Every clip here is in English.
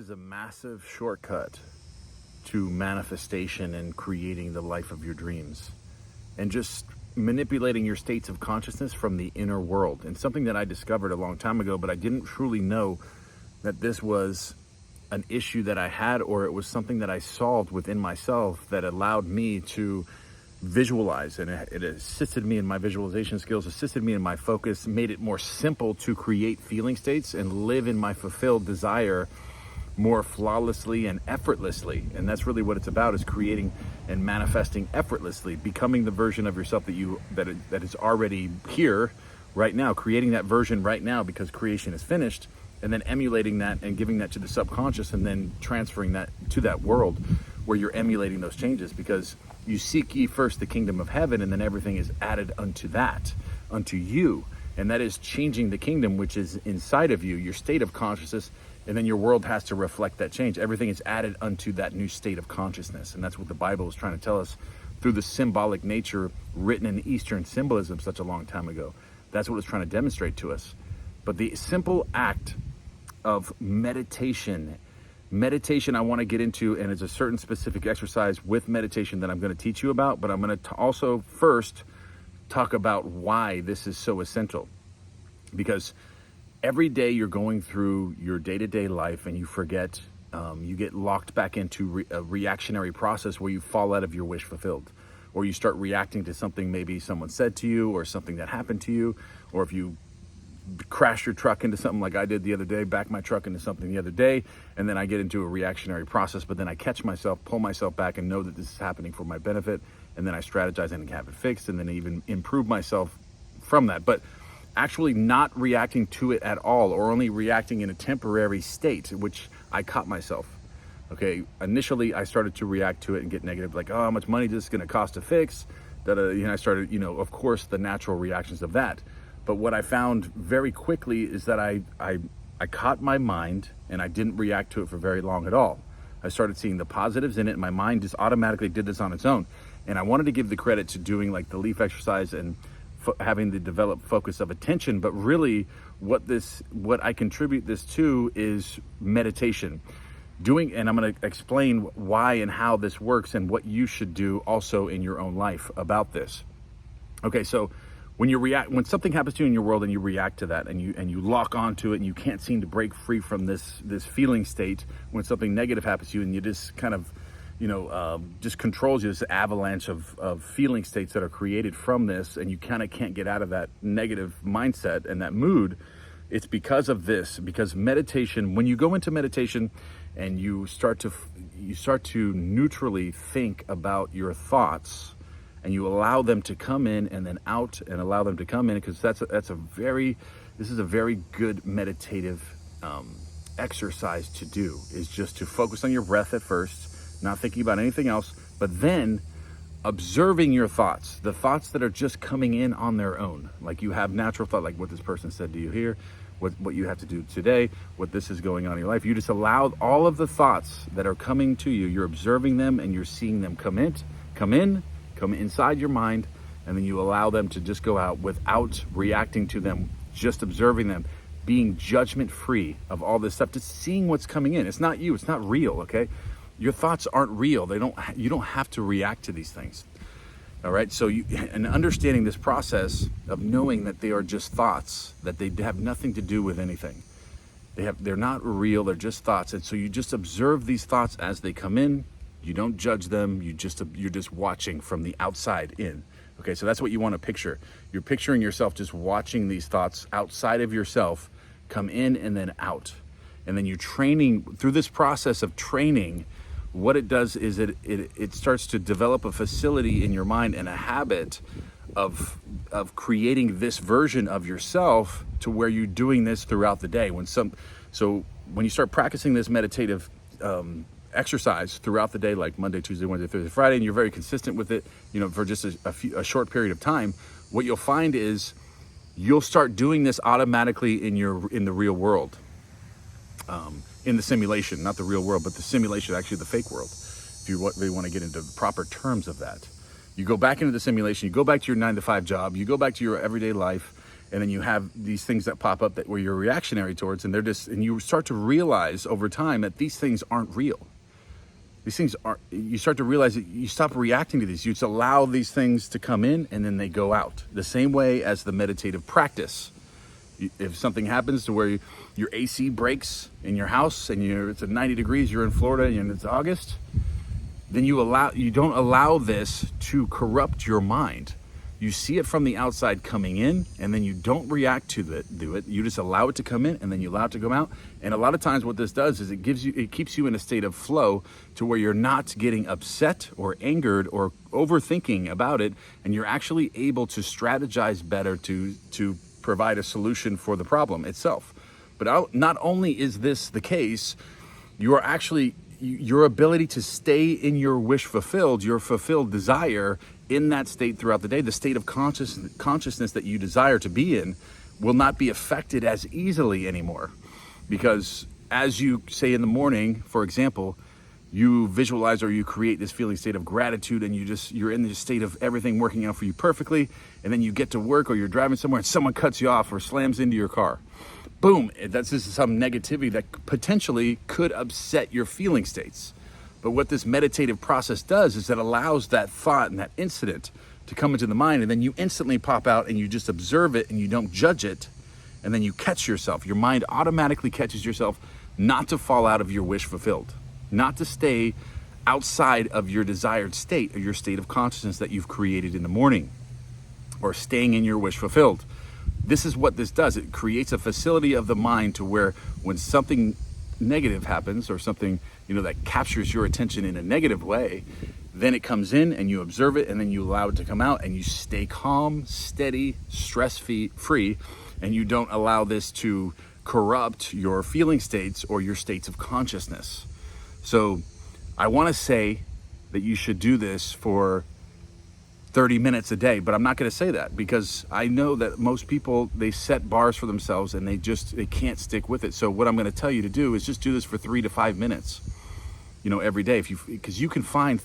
is a massive shortcut to manifestation and creating the life of your dreams, and just manipulating your states of consciousness from the inner world. And something that I discovered a long time ago, but I didn't truly know that this was an issue that I had, or it was something that I solved within myself that allowed me to visualize, and it assisted me in my visualization skills, assisted me in my focus, made it more simple to create feeling states and live in my fulfilled desire more flawlessly and effortlessly. And that's really what it's about, is creating and manifesting effortlessly, becoming the version of yourself that is already here right now, creating that version right now because creation is finished, and then emulating that and giving that to the subconscious, and then transferring that to that world where you're emulating those changes, because you seek ye first the kingdom of heaven, and then everything is added unto you. And that is changing the kingdom, which is inside of you, your state of consciousness, and then your world has to reflect that change. Everything is added unto that new state of consciousness. And that's what the Bible is trying to tell us through the symbolic nature written in Eastern symbolism such a long time ago. That's what it's trying to demonstrate to us. But the simple act of meditation I want to get into, and it's a certain specific exercise with meditation that I'm going to teach you about, but I'm going to also first talk about why this is so essential. Because every day you're going through your day-to-day life and you forget, you get locked back into a reactionary process where you fall out of your wish fulfilled, or you start reacting to something maybe someone said to you, or something that happened to you, or if you crash your truck into something like I did the other day, back my truck into something the other day, and then I get into a reactionary process, but then I catch myself, pull myself back, and know that this is happening for my benefit, and then I strategize and have it fixed, and then even improve myself from that. But actually not reacting to it at all, or only reacting in a temporary state, which I caught myself. Okay, initially I started to react to it and get negative, like, oh, how much money is this going to cost to fix? I started, of course, the natural reactions of that. But what I found very quickly is that I caught my mind, and I didn't react to it for very long at all. I started seeing the positives in it, and my mind just automatically did this on its own. And I wanted to give the credit to doing like the leaf exercise and having the developed focus of attention. But really what I contribute this to is meditation. And I'm going to explain why and how this works and what you should do also in your own life about this. Okay, so when something happens to you in your world and you react to that, and you lock onto it, and you can't seem to break free from this feeling state, when something negative happens to you and you just kind of, just controls you, this avalanche of feeling states that are created from this, and you kind of can't get out of that negative mindset and that mood, it's because of this. Because meditation, when you go into meditation and you start to neutrally think about your thoughts, and you allow them to come in and then out, and allow them to come in, because this is a very good meditative exercise to do, is just to focus on your breath at first, not thinking about anything else, but then observing your thoughts, the thoughts that are just coming in on their own. Like you have natural thought, like what this person said to you here, what you have to do today, what this is going on in your life. You just allow all of the thoughts that are coming to you, you're observing them, and you're seeing them come inside your mind, and then you allow them to just go out without reacting to them, just observing them, being judgment free of all this stuff, just seeing what's coming in. It's not you, it's not real, okay? Your thoughts aren't real. You don't have to react to these things. All right, so and understanding this process of knowing that they are just thoughts, that they have nothing to do with anything. They're not real, they're just thoughts. And so you just observe these thoughts as they come in. You don't judge them, you're just watching from the outside in. Okay, so that's what you want to picture. You're picturing yourself just watching these thoughts outside of yourself come in and then out. And then you're training, through this process of training, what it does is it starts to develop a facility in your mind and a habit of creating this version of yourself to where you're doing this throughout the day. So when you start practicing this meditative exercise throughout the day, like Monday, Tuesday, Wednesday, Thursday, Friday, and you're very consistent with it, for just a short period of time, what you'll find is you'll start doing this automatically in the real world. In the simulation, not the real world, but the simulation, actually the fake world, if you really want to get into the proper terms of that. You go back into the simulation, you go back to your 9-to-5 job, you go back to your everyday life, And then you have these things that pop up that where you're reactionary towards, and and you start to realize over time that these things aren't real. These things aren't, you start to realize that you stop reacting to these. You just allow these things to come in and then they go out. The same way as the meditative practice. If something happens to where your AC breaks in your house and it's at 90 degrees, you're in Florida and it's August, then you don't allow this to corrupt your mind. You see it from the outside coming in, and then you don't react to it. You just allow it to come in, and then you allow it to come out. And a lot of times what this does is it keeps you in a state of flow to where you're not getting upset or angered or overthinking about it, and you're actually able to strategize better to provide a solution for the problem itself. But not only is this the case, your ability to stay in your wish fulfilled, your fulfilled desire in that state throughout the day, the state of consciousness that you desire to be in, will not be affected as easily anymore. Because as you say in the morning, for example, you visualize or you create this feeling state of gratitude, and you're in this state of everything working out for you perfectly, and then you get to work or you're driving somewhere and someone cuts you off or slams into your car. Boom, that's just some negativity that potentially could upset your feeling states. But what this meditative process does is it allows that thought and that incident to come into the mind, and then you instantly pop out and you just observe it and you don't judge it, and then you catch yourself. Your mind automatically catches yourself not to fall out of your wish fulfilled, not to stay outside of your desired state or your state of consciousness that you've created in the morning, or staying in your wish fulfilled. This is what this does. It creates a facility of the mind to where when something negative happens, or something that captures your attention in a negative way, then it comes in and you observe it, and then you allow it to come out, and you stay calm, steady, stress-free, and you don't allow this to corrupt your feeling states or your states of consciousness. So I want to say that you should do this for 30 minutes a day, but I'm not going to say that, because I know that most people, they set bars for themselves and they can't stick with it. So what I'm going to tell you to do is just do this for 3 to 5 minutes, every day. Because you can find,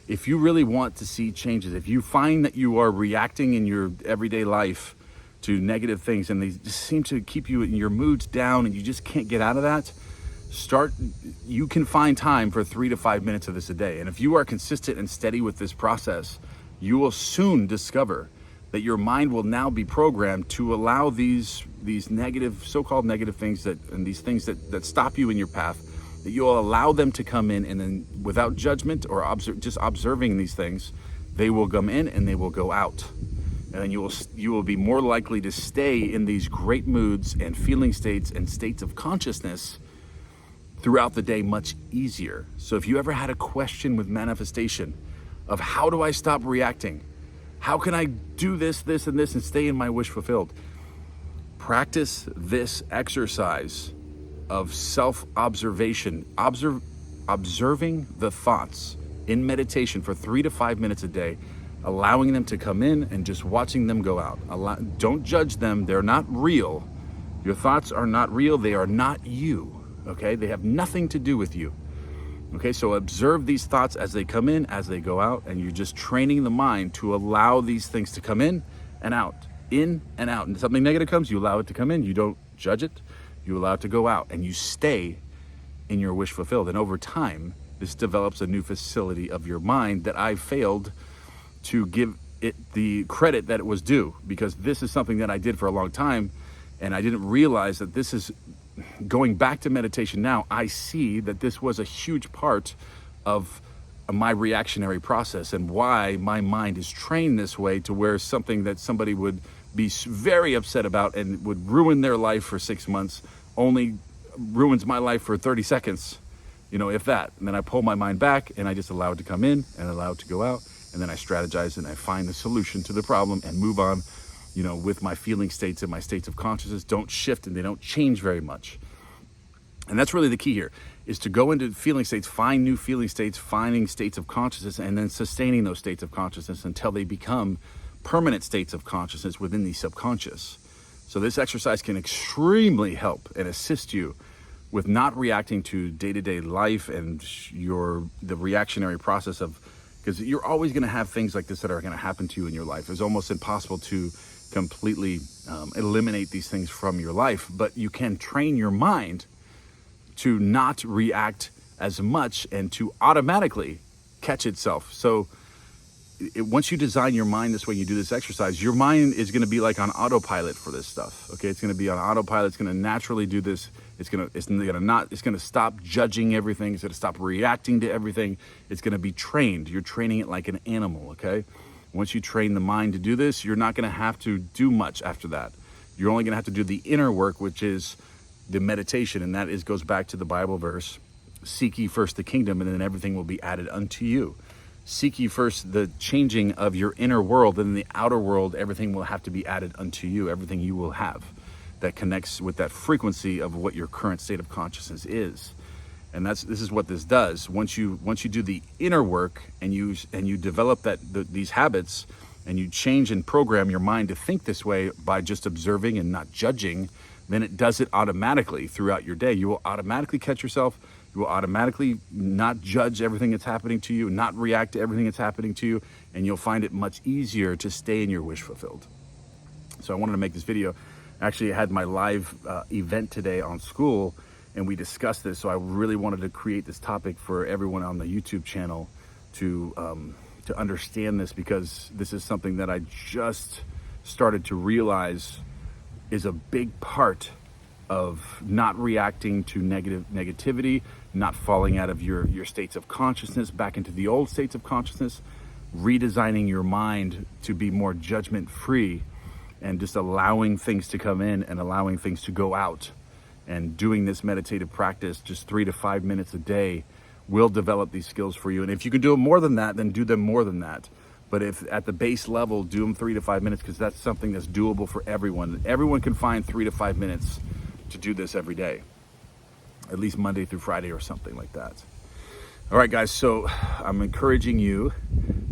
if you really want to see changes, if you find that you are reacting in your everyday life to negative things and they just seem to keep you in your moods down and you just can't get out of that, you can find time for 3 to 5 minutes of this a day. And if you are consistent and steady with this process, you will soon discover that your mind will now be programmed to allow these negative, so-called negative things and these things that stop you in your path, that you'll allow them to come in, and then without judgment or just observing these things, they will come in and they will go out. And then you will be more likely to stay in these great moods and feeling states and states of consciousness throughout the day much easier. So if you ever had a question with manifestation of how do I stop reacting? How can I do this, this, and this and stay in my wish fulfilled? Practice this exercise of self-observation, observing the thoughts in meditation for 3 to 5 minutes a day, allowing them to come in and just watching them go out. Don't judge them. They're not real. Your thoughts are not real. They are not you, okay? They have nothing to do with you. Okay, so observe these thoughts as they come in, as they go out, and you're just training the mind to allow these things to come in and out, in and out. And something negative comes, you allow it to come in. You don't judge it. You allow it to go out, and you stay in your wish fulfilled. And over time, this develops a new facility of your mind that I failed to give it the credit that it was due, because this is something that I did for a long time, and I didn't realize that this is going back to meditation now. I see that this was a huge part of my reactionary process and why my mind is trained this way, to where something that somebody would be very upset about and would ruin their life for 6 months only ruins my life for 30 seconds, if that. And then I pull my mind back and I just allow it to come in and allow it to go out. And then I strategize and I find the solution to the problem and move on, with my feeling states and my states of consciousness don't shift and they don't change very much. And that's really the key here, is to go into feeling states, find new feeling states, finding states of consciousness, and then sustaining those states of consciousness until they become permanent states of consciousness within the subconscious. So this exercise can extremely help and assist you with not reacting to day-to-day life and the reactionary process of, because you're always going to have things like this that are going to happen to you in your life. It's almost impossible to completely eliminate these things from your life, but you can train your mind to not react as much and to automatically catch itself. So once you design your mind this way, you do this exercise, your mind is going to be like on autopilot for this stuff. Okay, it's going to be on autopilot. It's going to naturally do this. It's going to stop judging everything. It's going to stop reacting to everything. It's going to be trained. You're training it like an animal. Okay, once you train the mind to do this, you're not going to have to do much after that. You're only going to have to do the inner work, which is the meditation, and that goes back to the Bible verse: "Seek ye first the kingdom, and then everything will be added unto you." Seek ye first the changing of your inner world, and in the outer world, everything will have to be added unto you. Everything you will have that connects with that frequency of what your current state of consciousness is. And this is what this does. Once you do the inner work and you develop these habits, and you change and program your mind to think this way by just observing and not judging, then it does it automatically throughout your day. You will automatically catch yourself. You will automatically not judge everything that's happening to you, not react to everything that's happening to you, and you'll find it much easier to stay in your wish fulfilled. So I wanted to make this video. Actually, I had my live event today on school, and we discussed this. So I really wanted to create this topic for everyone on the YouTube channel to understand this, because this is something that I just started to realize is a big part of not reacting to negativity, not falling out of your states of consciousness back into the old states of consciousness, redesigning your mind to be more judgment free, and just allowing things to come in and allowing things to go out. And doing this meditative practice just 3 to 5 minutes a day will develop these skills for you. And if you can do them more than that, then do them more than that. But if at the base level, do them 3 to 5 minutes, because that's something that's doable for everyone. Everyone can find 3 to 5 minutes to do this every day, at least Monday through Friday or something like that. All right, guys, so I'm encouraging you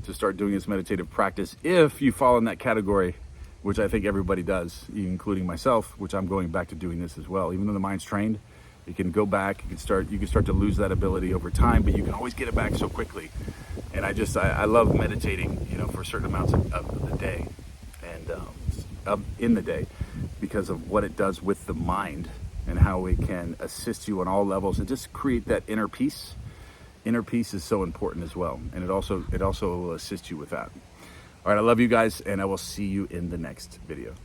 to start doing this meditative practice if you fall in that category, which I think everybody does, including myself, which I'm going back to doing this as well. Even though the mind's trained, you can go back, you can start to lose that ability over time, but you can always get it back so quickly. And I love meditating, for certain amounts of the day and in the day, because of what it does with the mind and how it can assist you on all levels and just create that inner peace. Inner peace is so important as well, and it also will assist you with that. All right, I love you guys, and I will see you in the next video.